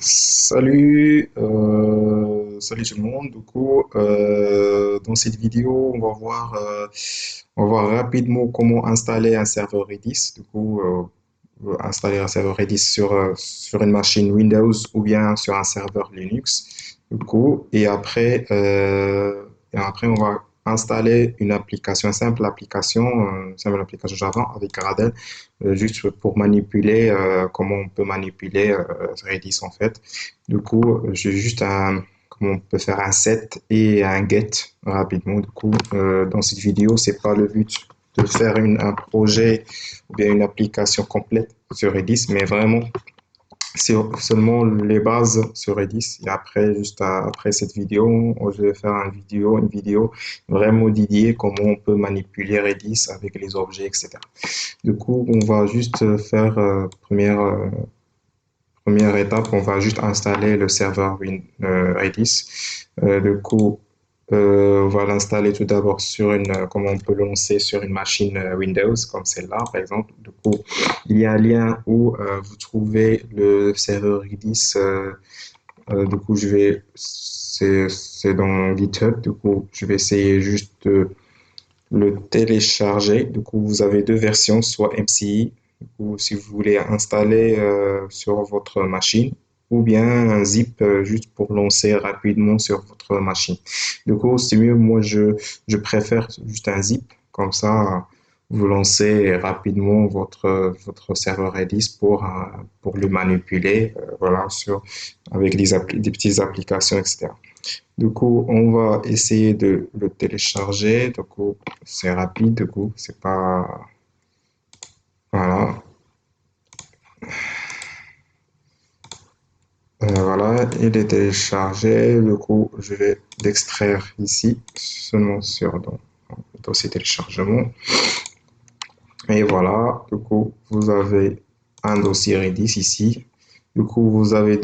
Salut tout le monde. Dans cette vidéo, on va voir rapidement comment installer un serveur Redis. Installer un serveur Redis sur une machine Windows ou bien sur un serveur Linux. Et après, on va installer une simple application Java avec Gradle, juste pour manipuler, comment on peut manipuler Redis en fait. J'ai juste comment on peut faire un set et un get rapidement. Dans cette vidéo, c'est pas le but de faire un projet ou bien une application complète sur Redis, mais vraiment c'est seulement les bases sur Redis. Et après, après cette vidéo, je vais faire une vidéo vraiment dédiée comment on peut manipuler Redis avec les objets, etc. On va juste faire première étape, on va juste installer le serveur Redis. On va l'installer tout d'abord comme on peut le lancer sur une machine Windows, comme celle-là, par exemple. Il y a un lien où vous trouvez le serveur Redis. C'est dans GitHub. Je vais essayer juste de le télécharger. Vous avez deux versions, soit MCI, si vous voulez installer sur votre machine, ou bien un zip juste pour lancer rapidement sur votre machine. C'est mieux, moi je préfère juste un zip, comme ça vous lancez rapidement votre serveur Redis pour le manipuler, voilà, avec des petites applications, etc. On va essayer de le télécharger. C'est rapide. C'est pas. Voilà. Voilà, il est téléchargé. Je vais l'extraire ici, seulement dans le dossier téléchargement. Et voilà, vous avez un dossier Redis ici. Vous avez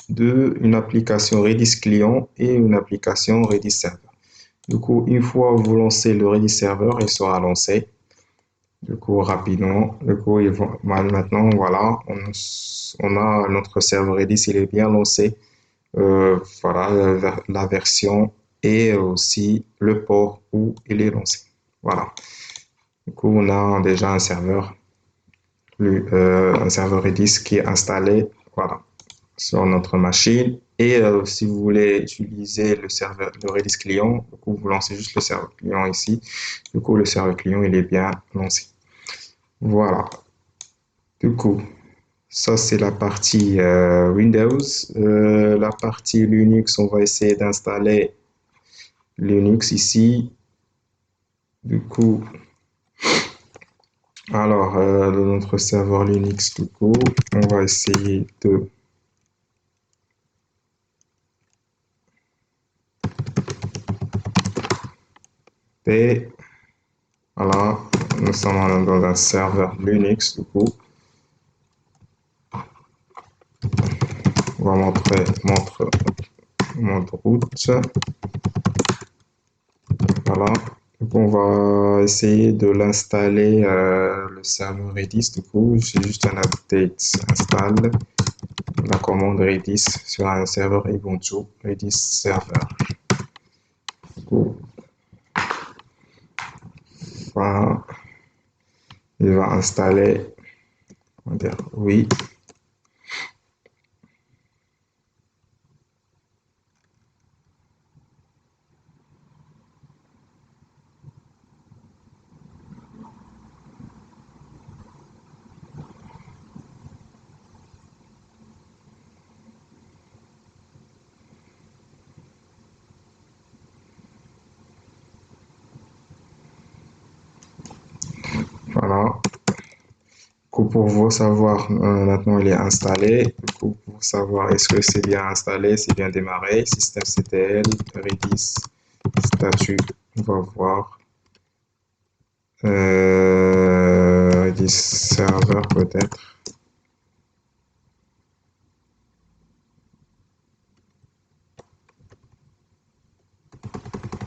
une application Redis client et une application Redis server. Une fois vous lancez le Redis server, il sera lancé. Rapidement. Maintenant, voilà, on a notre serveur Redis, il est bien lancé. Voilà, la version et aussi le port où il est lancé. Voilà. On a déjà un serveur Redis qui est installé, voilà, sur notre machine. Et si vous voulez utiliser le Redis client, vous lancez juste le serveur client ici. Le serveur client, il est bien lancé. Voilà. Du coup, ça c'est la partie Windows. La partie Linux, on va essayer d'installer Linux ici. Du coup, de notre serveur Linux, on va essayer de et voilà, nous sommes dans un serveur Linux. On va montrer mode route. Voilà. On va essayer de l'installer le serveur Redis. J'ai juste un update install la commande Redis sur un serveur Ubuntu Redis server. Voilà. Il va installer. On va dire oui. Voilà. Pour vous savoir, maintenant il est installé. Pour savoir est-ce que c'est bien installé, c'est bien démarré. Système Redis, statut, on va voir. Redis serveur peut-être.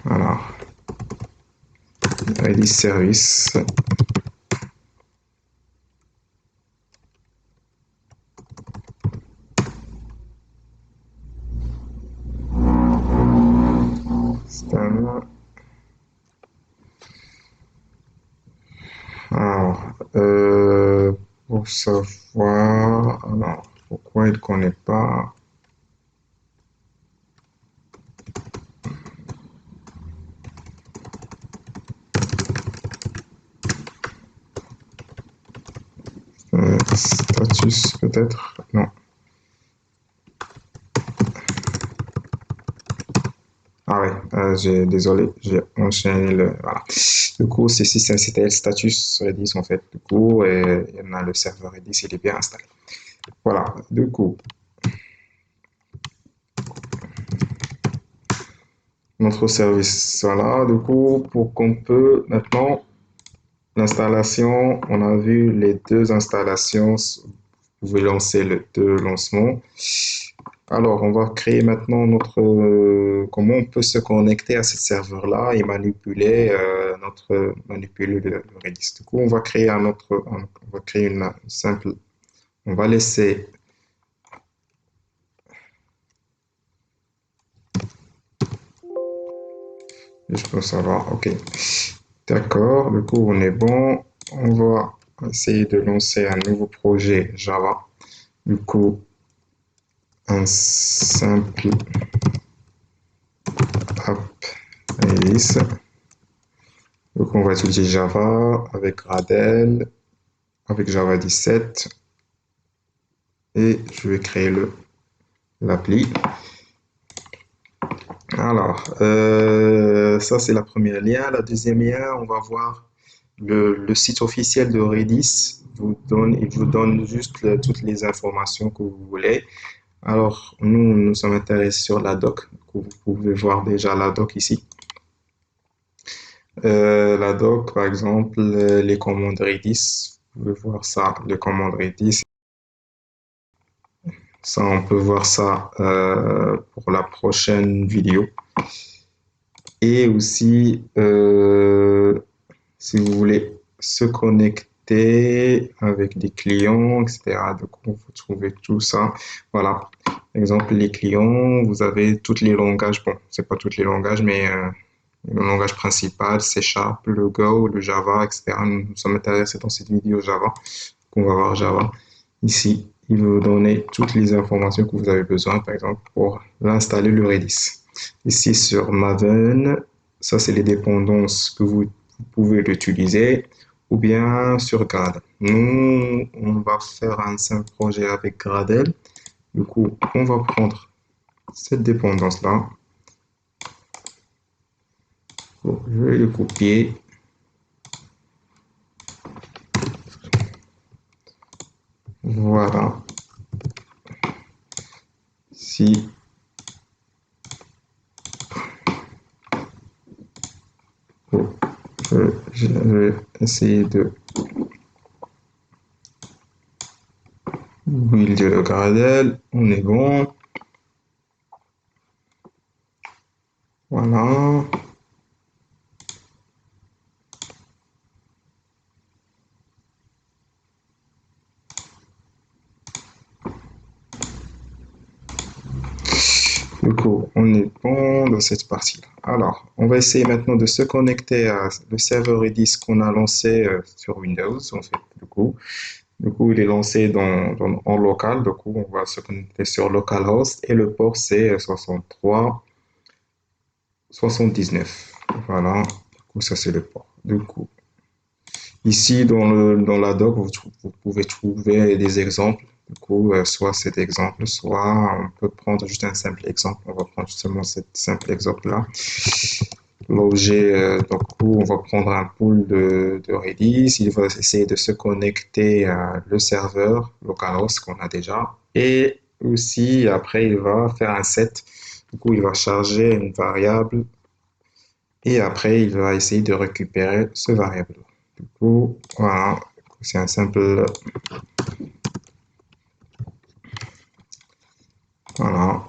Voilà. Redis service. savoir, alors, pourquoi il ne connaît pas. Status peut-être, non. Ah ouais, désolé, j'ai enchaîné le. Voilà. Du coup, c'était le status Redis en fait. Du coup, et il y en a le serveur Redis, il est bien installé. Voilà, du coup, notre service, voilà. Du coup, pour qu'on peut maintenant, l'installation, on a vu les deux installations. Vous pouvez lancer les deux lancements. Alors, on va créer maintenant comment on peut se connecter à ce serveur-là et manipuler le Redis. Du coup, on va créer on va créer une simple, on va laisser, je peux savoir, ok, d'accord. Du coup, on est bon. On va essayer de lancer un nouveau projet Java. Du coup, un simple app Redis. Donc, on va utiliser Java avec Gradle, avec Java 17 et je vais créer l'appli. Alors, ça c'est la première lien. La deuxième lien, on va voir le site officiel de Redis. Il vous donne juste toutes les informations que vous voulez. Alors, nous sommes intéressés sur la doc. Vous pouvez voir déjà la doc ici. La doc, par exemple, les commandes Redis. Vous pouvez voir ça, les commandes Redis. Ça, on peut voir ça pour la prochaine vidéo. Et aussi, si vous voulez se connecter avec des clients, etc. Donc, vous trouvez tout ça. Voilà. Par exemple, les clients, vous avez tous les langages. Bon, c'est pas tous les langages, mais le langage principal, C Sharp, le Go, le Java, etc. Nous sommes intéressés dans cette vidéo Java. Donc, on va voir Java. Ici, il va vous donner toutes les informations que vous avez besoin, par exemple, pour l'installer le Redis. Ici, sur Maven, ça, c'est les dépendances que vous pouvez l'utiliser, ou bien sur Gradle. Nous, on va faire un simple projet avec Gradle. Du coup, on va prendre cette dépendance-là. Bon, je vais le copier. Voilà. Si bon, je vais essayer de build le Gradle, on est bon. Voilà. Du coup, on est bon dans cette partie-là. Alors, on va essayer maintenant de se connecter à le serveur Redis qu'on a lancé sur Windows, en fait, du coup. Du coup, il est lancé en local. Du coup, on va se connecter sur localhost et le port c'est 63 79. Voilà. Du coup, ça c'est le port. Du coup, ici dans la doc, vous pouvez trouver des exemples. Du coup, soit cet exemple, soit on peut prendre juste un simple exemple. On va prendre seulement cet simple exemple-là. L'objet, donc, on va prendre un pool de Redis. Il va essayer de se connecter à le serveur localhost qu'on a déjà. Et aussi, après, il va faire un set. Du coup, il va charger une variable. Et après, il va essayer de récupérer ce variable. Du coup, voilà. C'est un simple. Voilà.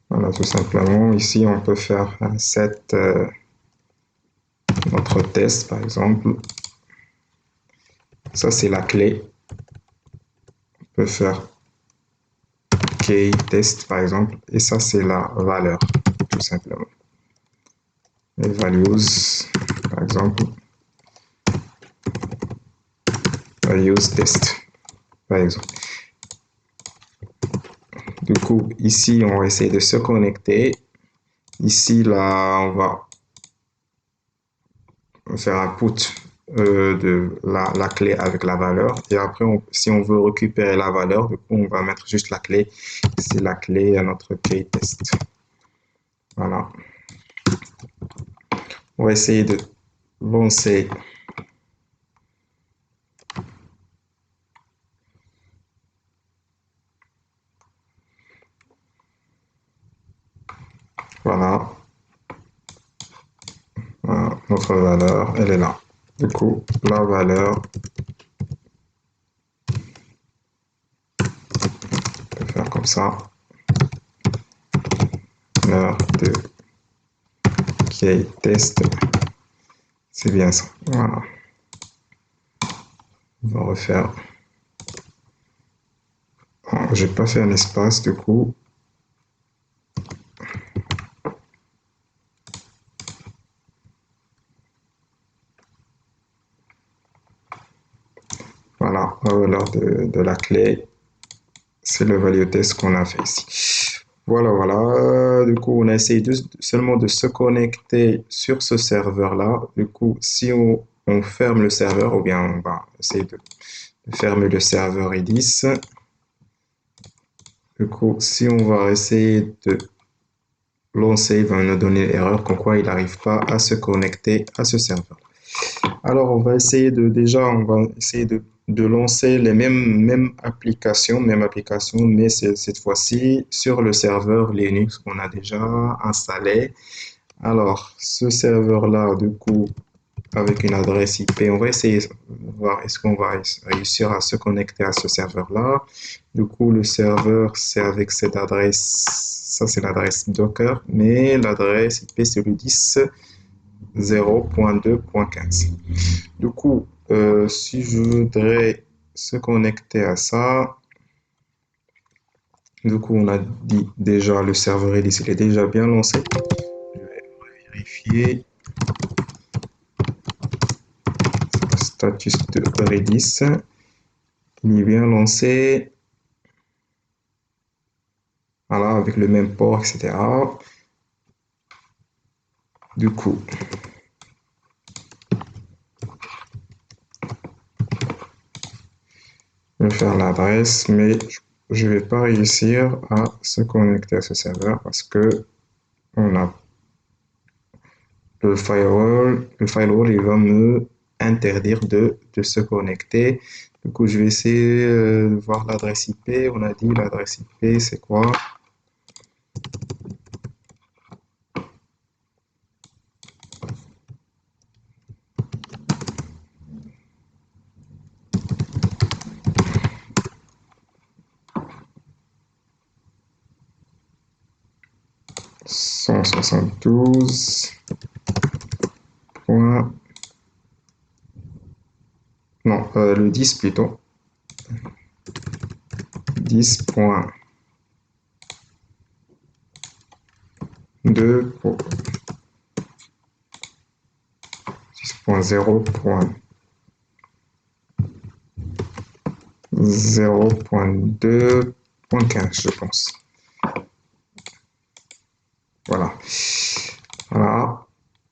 Voilà, tout simplement. Ici, on peut faire un set. Notre test, par exemple. Ça, c'est la clé. On peut faire key test, par exemple. Et ça, c'est la valeur, tout simplement. et values, par exemple, values test, par exemple. Du coup, ici, on va essayer de se connecter. Ici, là, on va faire un put de la clé avec la valeur. Et après, si on veut récupérer la valeur, du coup, on va mettre juste la clé. C'est la clé à notre key test. Voilà. On va essayer de lancer. Voilà. Voilà. Notre valeur, elle est là. Du coup, la valeur, on peut faire comme ça. Valeur de key test. C'est bien ça. Voilà. On va refaire. Je n'ai pas fait un espace, du coup. Voilà, la valeur de la clé. C'est le value test qu'on a fait ici. Voilà, voilà. Du coup, on a essayé seulement de se connecter sur ce serveur-là. Du coup, si on ferme le serveur, ou bien on va essayer de fermer le serveur Redis. Du coup, si on va essayer de lancer, il va nous donner l'erreur comme quoi il n'arrive pas à se connecter à ce serveur. Alors, on va essayer de lancer les mêmes applications, mais cette fois-ci sur le serveur Linux qu'on a déjà installé. Alors, ce serveur-là, du coup, avec une adresse IP, on va essayer de voir est-ce qu'on va réussir à se connecter à ce serveur-là. Du coup, le serveur, c'est avec cette adresse, ça c'est l'adresse Docker, mais l'adresse IP, c'est le 10.0.2.15. Du coup, si je voudrais se connecter à ça, du coup, on a dit déjà le serveur Redis, il est déjà bien lancé. Je vais vérifier le status de Redis. Il est bien lancé. Voilà, avec le même port, etc. Du coup, je vais faire l'adresse, mais je ne vais pas réussir à se connecter à ce serveur parce que on a le firewall, il va me interdire de se connecter. Du coup, je vais essayer de voir l'adresse IP. On a dit l'adresse IP, c'est quoi? Cent soixante-douze. Non, le 10 plutôt. 10.0.2.15, je pense. Voilà. Voilà.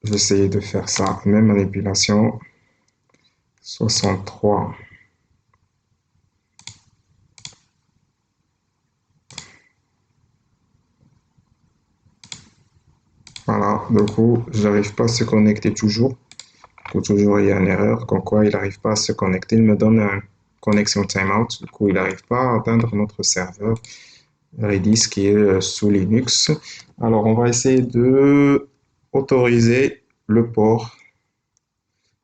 J'essaie de faire ça. Même manipulation. 63. Voilà. Du coup, j'arrive pas à se connecter toujours. Toujours, il y a une erreur. Comme quoi, il n'arrive pas à se connecter. Il me donne un connexion timeout. Du coup, il n'arrive pas à atteindre notre serveur Redis qui est sous Linux. Alors, on va essayer de autoriser le port.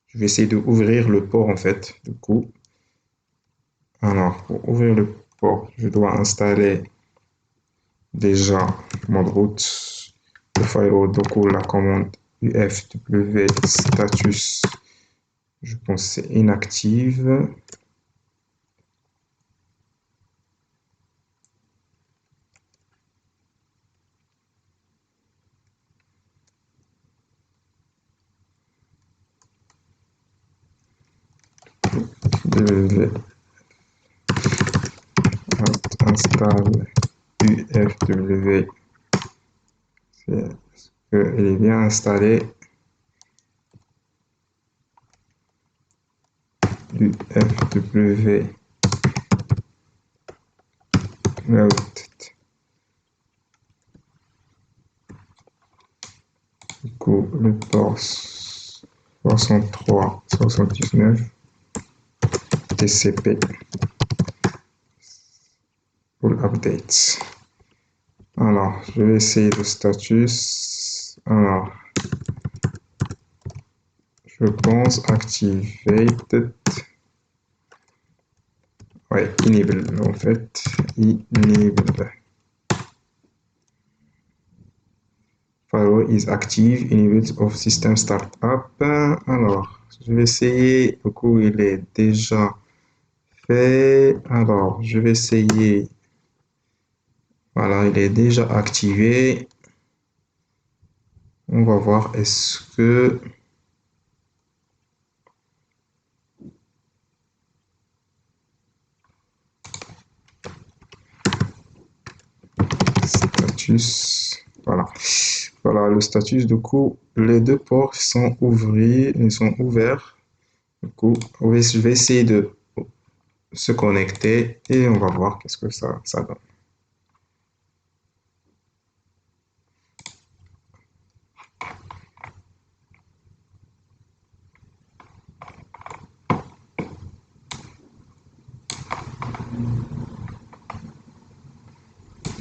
Je vais essayer d'ouvrir le port en fait. Du coup, alors pour ouvrir le port, je dois installer déjà mode route, le firewall. Du coup, la commande ufw status, je pense c'est inactive. W installe UFW. Est-ce qu'elle est bien installée? UFW note. Du coup, le port 63 79 TCP pour updates. Alors, je vais essayer le status. Alors, je pense activated. Ouais, enable en fait. Enable. Firewall is active. Enable of system startup. Alors, je vais essayer. Du coup, il est déjà fait. Alors, je vais essayer. Voilà, il est déjà activé. On va voir est-ce que status. Voilà. Voilà le status. Du coup, les deux ports sont ouverts. Ils sont ouverts. Du coup, je vais essayer de se connecter et on va voir qu'est-ce que ça donne.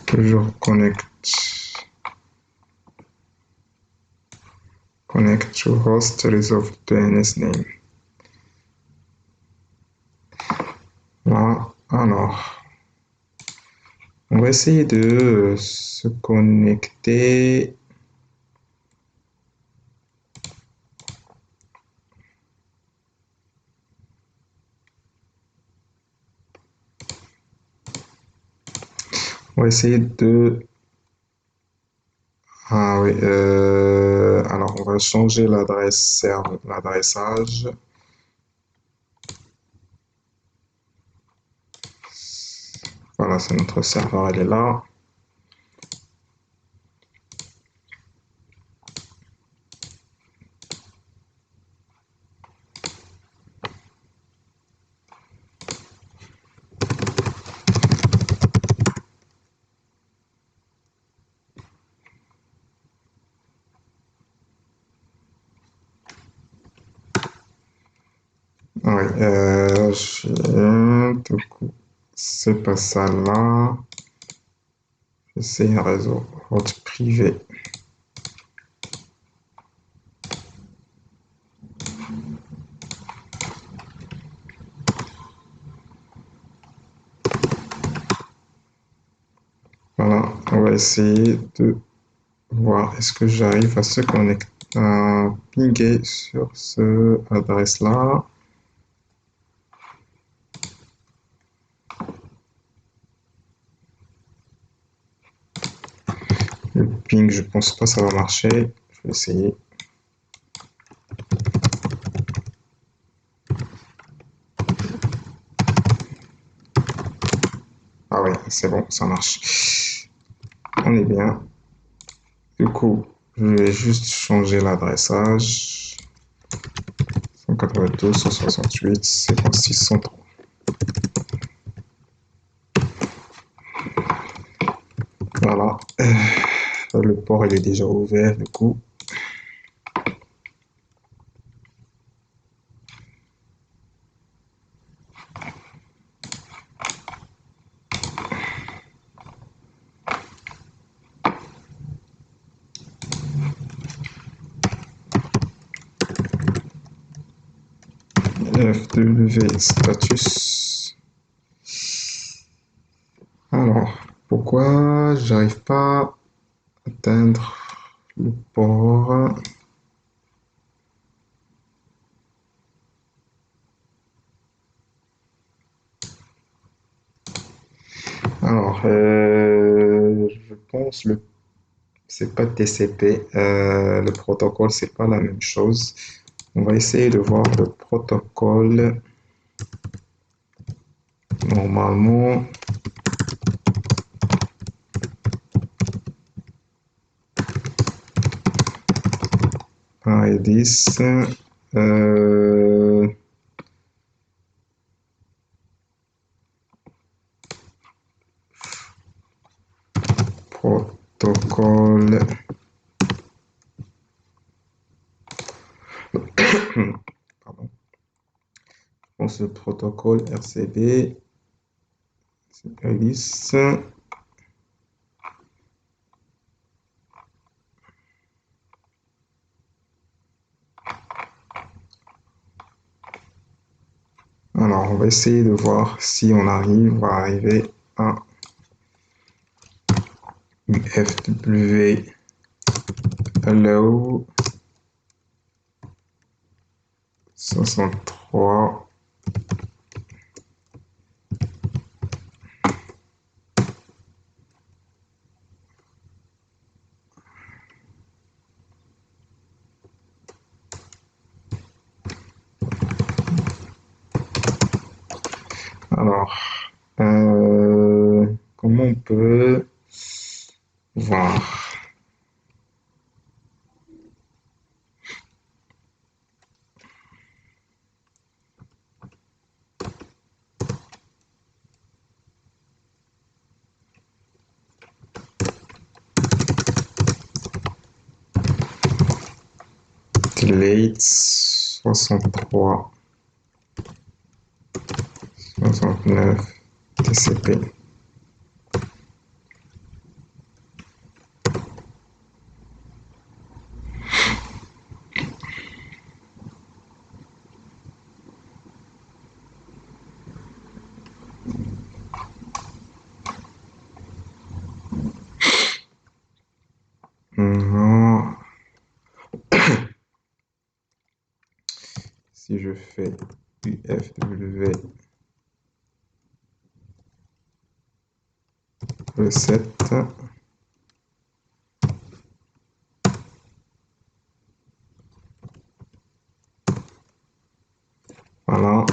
Toujours connect to host resolve DNS name. Voilà. Alors, on va essayer de se connecter. On va essayer de... Ah oui, alors on va changer l'adressage. Voilà, c'est notre serveur, elle est là. Ah oui, du coup, c'est pas ça là. C'est un réseau hôte privé. Voilà, on va essayer de voir est-ce que j'arrive à se connecter, à pinguer sur ce adresse-là. Le ping, je pense pas que ça va marcher. Je vais essayer. Ah ouais, c'est bon, ça marche. On est bien. Du coup, je vais juste changer l'adressage. 192, 168, 56, 103. Voilà. Le port, il est déjà ouvert, du coup. FW status. Alors, pourquoi j'arrive pas à atteindre le port? Alors, je pense le c'est pas TCP. Le protocole, c'est pas la même chose. On va essayer de voir le protocole. Normalement, un et 10. Euh, protocole. Pardon. Je pense le protocole RCB. C'est Alice. Alors, on va essayer de voir si on arrive à arriver à UFW allow 63. Alors, comment on peut voir? Delete 63, 69, TCP. Non. Si je fais UFW recette, voilà,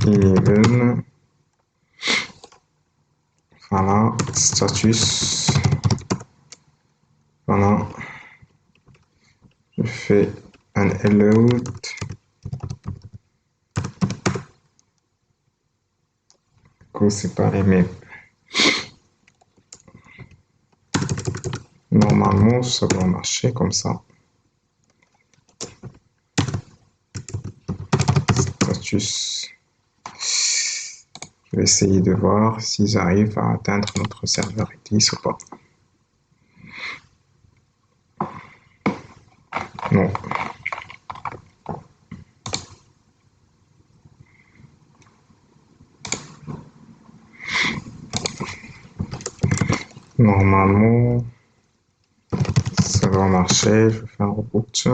even, voilà, status, voilà, je fais un hello, c'est pas aimé. Normalement, ça doit marcher comme ça. Status. Je vais essayer de voir s'ils arrivent à atteindre notre serveur ITIS ou pas. Non. Normalement, ça doit marcher. Je vais faire un reboot.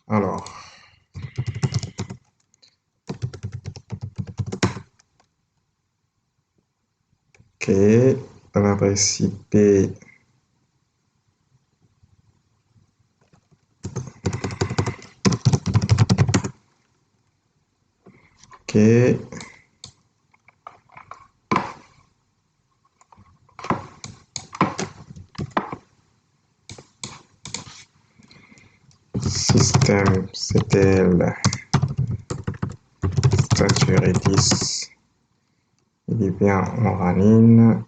Alors, ok, dans l'adresse IP, ok, système, c'était le statut Redis. Il est bien en running.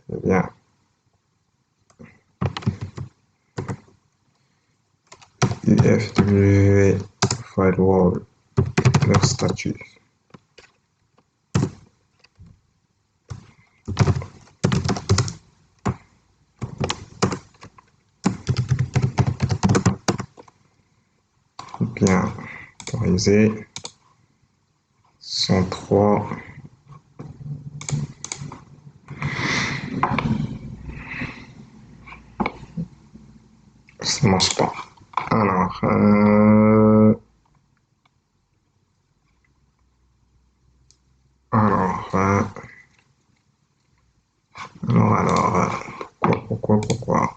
Il est bien UFW firewall, leur statut. Bien autorisé. 103. Ça ne marche pas. Alors, alors, euh, pourquoi?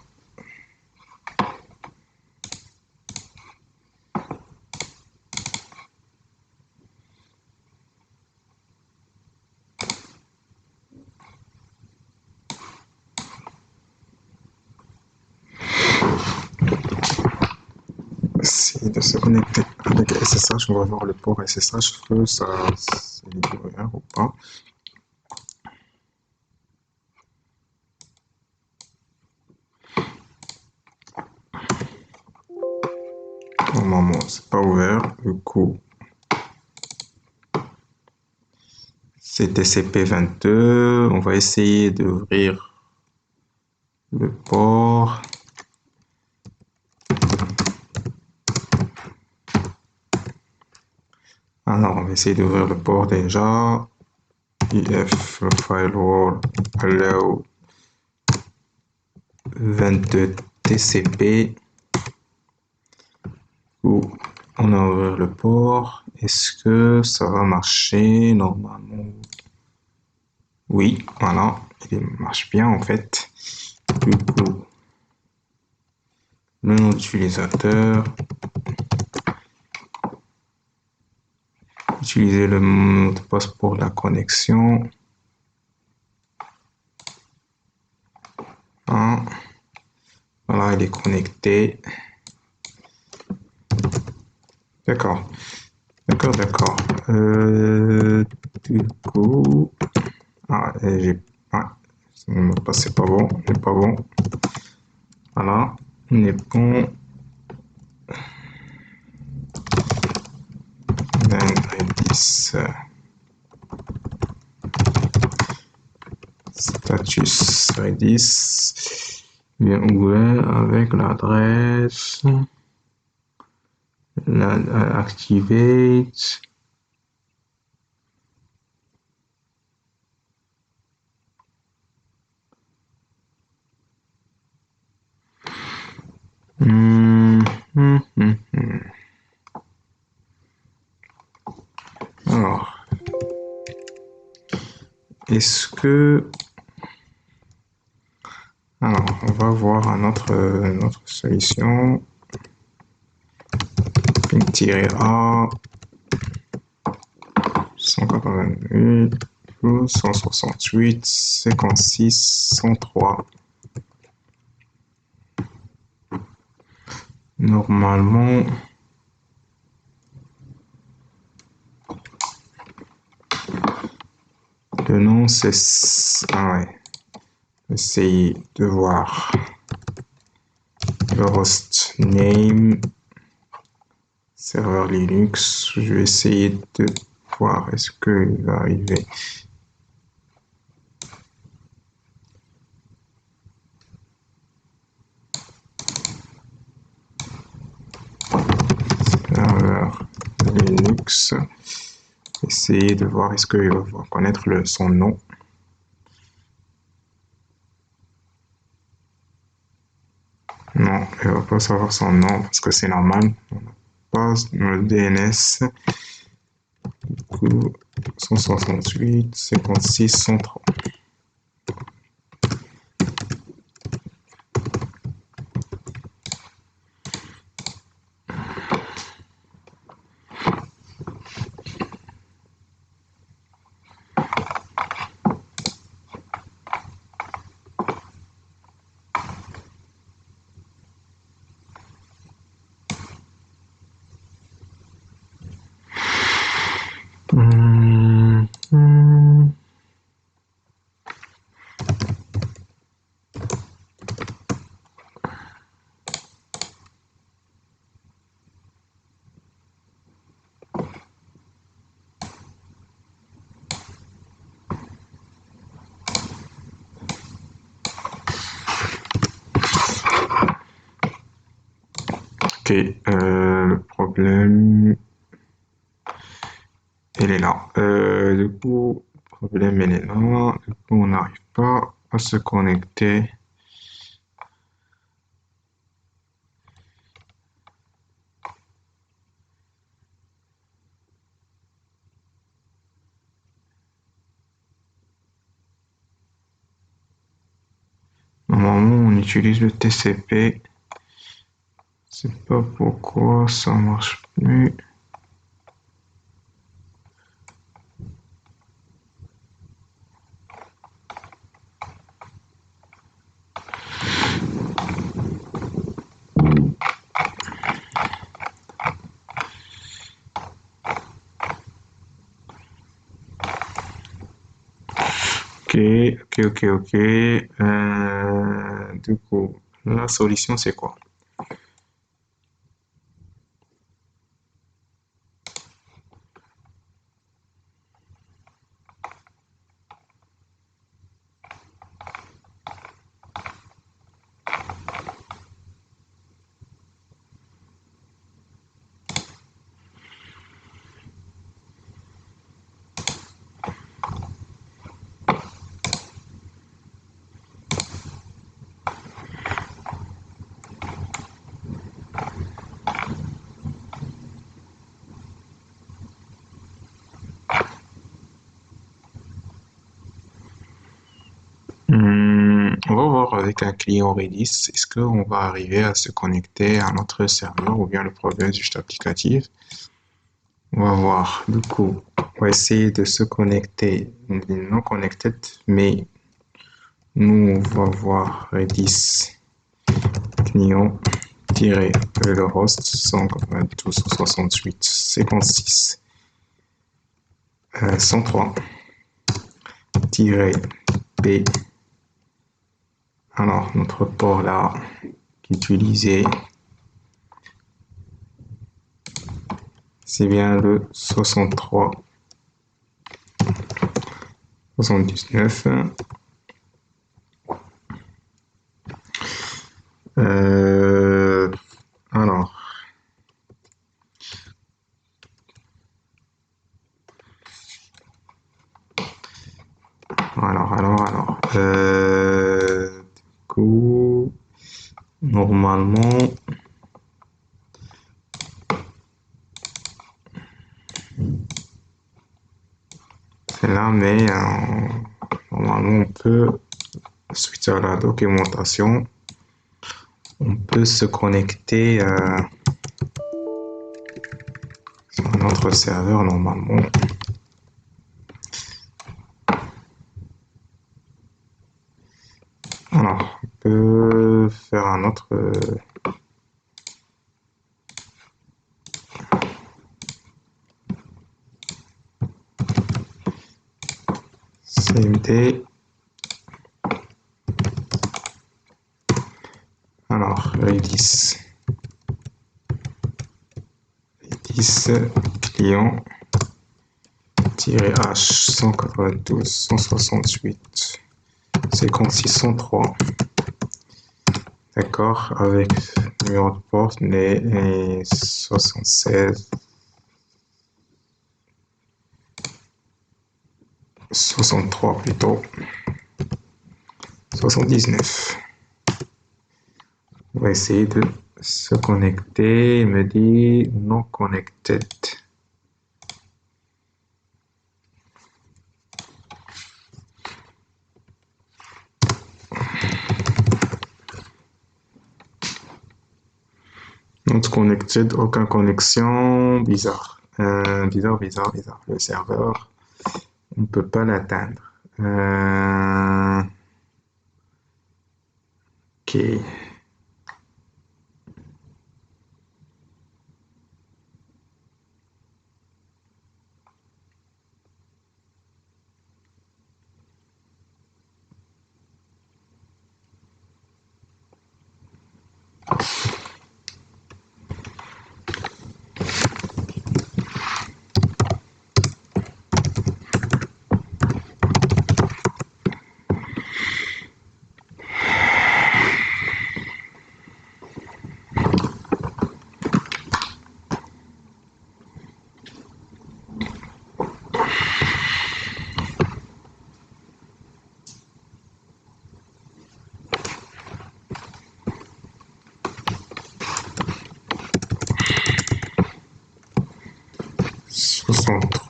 Essayer de se connecter avec SSH, on va voir le port SSH, que ça c'est libéré ou pas. Normalement, c'est pas ouvert, du coup, c'est TCP/22, on va essayer d'ouvrir le port. Alors, on va essayer d'ouvrir le port déjà. IF firewall allow 22 TCP. Où on a ouvert le port. Est-ce que ça va marcher normalement? Oui, voilà, il marche bien en fait. Du coup, le nom d'utilisateur. Utiliser le mot de passe pour la connexion. Hein. Voilà, il est connecté. D'accord. D'accord. Du coup, j'ai pas. Le mot de passe, c'est pas bon. C'est pas bon. Voilà, on est bon. Redis. Status Redis. Bien ouvert avec l'adresse. Activate. Alors, est-ce que... Alors, on va voir une autre solution. Ping-A 188, 168, 56, 103. Normalement, le nom c'est... Ah ouais. Essayez de voir le host name serveur Linux. Je vais essayer de voir est-ce qu'il va arriver. Serveur Linux. Essayez de voir est-ce qu'il va connaître son nom. Non, il ne va pas savoir son nom parce que c'est normal. On n'a pas le DNS. Du coup, 168, 56, 103. Ok, le problème, elle est là. Du coup, le problème, elle est là. Du coup, on n'arrive pas à se connecter. Normalement, on utilise le TCP. Je sais pas pourquoi ça marche plus. Ok, ok. Du coup, la solution, c'est quoi? On va voir avec un client Redis, est-ce qu'on va arriver à se connecter à notre serveur ou bien le problème est juste applicatif. On va voir. Du coup, on va essayer de se connecter non connected, mais nous, on va voir Redis client le host 192.168 56 103 B. Alors, notre port là qui est utilisé, c'est bien le 63 79. Euh, alors, du coup, normalement, c'est là, mais normalement, on peut, suite à la documentation, on peut se connecter sur notre serveur normalement. Alors, on peut faire un autre CMD. Alors, Redis client H 192 168 56 103. D'accord, avec numéro de porte, les 76 63 plutôt 79. On va essayer de se connecter. Il me dit non connected. Not connected, aucune connexion. Bizarre. Bizarre. Le serveur, on ne peut pas l'atteindre. Ok.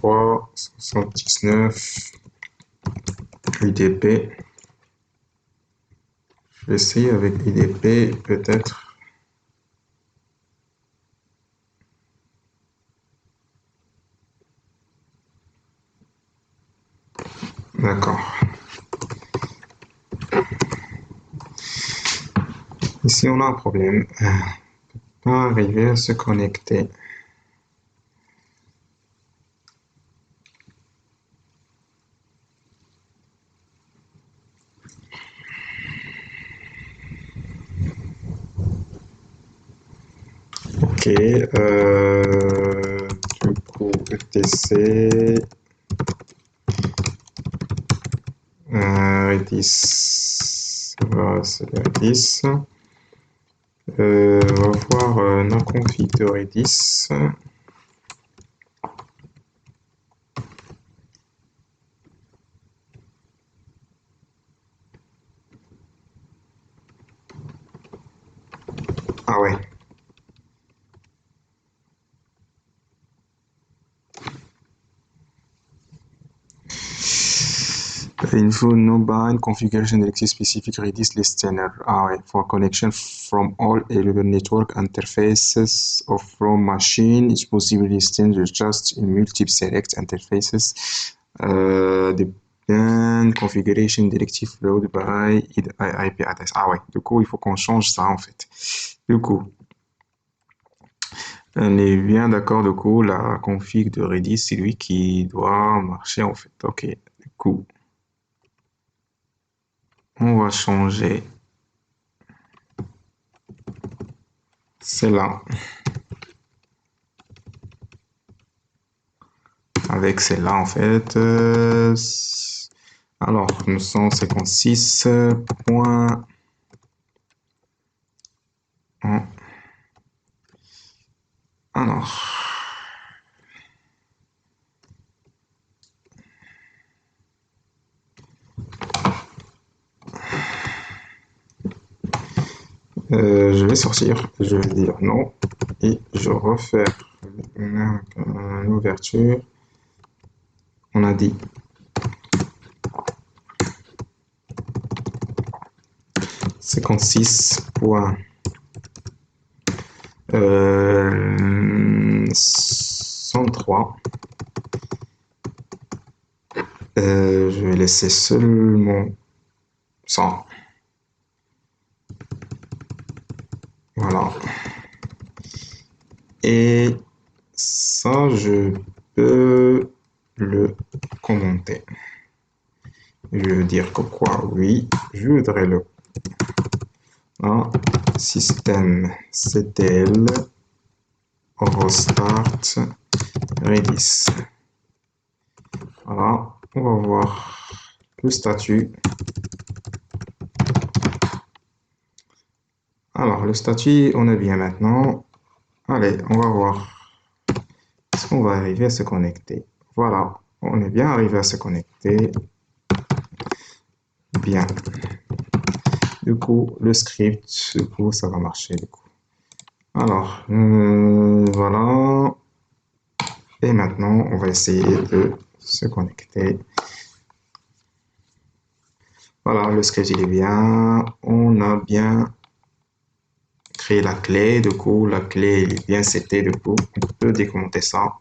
173.79 UDP. Je vais essayer avec UDP, peut-être. D'accord. Ici, on a un problème. Pas arriver à se connecter. Ok. Du coup, ETC. Redis. Voilà, c'est Redis. On va voir la config de Redis. Ah ouais. Info no bind configuration directory specific Redis listener. Ah ouais. For connection from all available network interfaces of from machine, it's possible to listen just in multiple select interfaces. The bind configuration directive followed by IP address. Ah ouais. Du coup, il faut qu'on change ça en fait. Du coup, on est bien d'accord, du coup, la config de Redis, c'est lui qui doit marcher en fait. Ok, du coup, on va changer celle-là avec celle-là en fait. Alors, 956.1. Alors, je vais sortir, je vais dire non et je refais une ouverture. On a dit 56.103. Je vais laisser seulement 100. Voilà. Et ça, je peux le commenter. Je veux dire que quoi? Oui, je voudrais le système CTL restart Redis. Voilà, on va voir le statut. Alors, le statut, on est bien maintenant. Allez, on va voir. Est-ce qu'on va arriver à se connecter? Voilà, on est bien arrivé à se connecter. Bien. Du coup, le script, du coup, ça va marcher. Du coup. Alors, voilà. Et maintenant, on va essayer de se connecter. Voilà, le script, il est bien. On a bien créé la clé. Du coup, la clé est bien setée. Du coup, on peut décompter ça.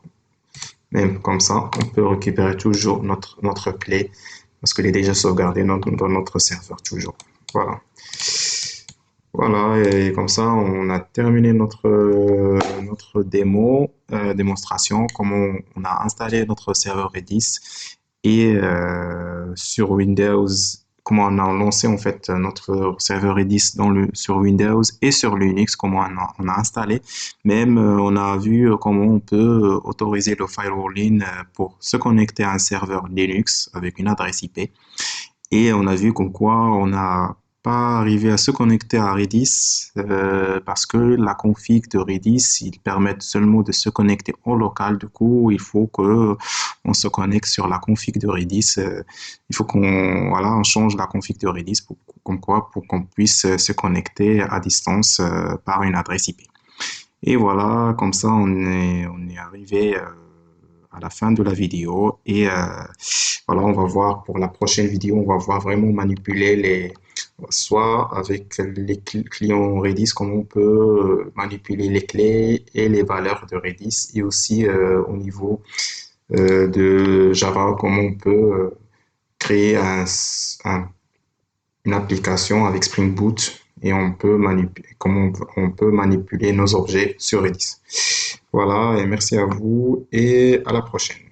Même comme ça, on peut récupérer toujours notre clé parce qu'elle est déjà sauvegardée dans notre serveur toujours. Voilà. Voilà, et comme ça, on a terminé notre démonstration, comment on a installé notre serveur Redis et sur Windows, comment on a lancé en fait notre serveur Redis sur Windows et sur Linux, comment on a installé. Même on a vu comment on peut autoriser le firewalling pour se connecter à un serveur Linux avec une adresse IP. Et on a vu comme quoi on n'a pas arrivé à se connecter à Redis parce que la config de Redis, ils permettent seulement de se connecter en local. Du coup, il faut que on se connecte sur la config de Redis. Il faut on change la config de Redis pour qu'on puisse se connecter à distance par une adresse IP. Et voilà, comme ça, on est arrivé à la fin de la vidéo. Et voilà, on va voir pour la prochaine vidéo, on va voir vraiment manipuler soit avec les clients Redis, comment on peut manipuler les clés et les valeurs de Redis, et aussi au niveau de Java, comment on peut créer une application avec Spring Boot et on peut comment on peut manipuler nos objets sur Redis. Voilà, et merci à vous et à la prochaine.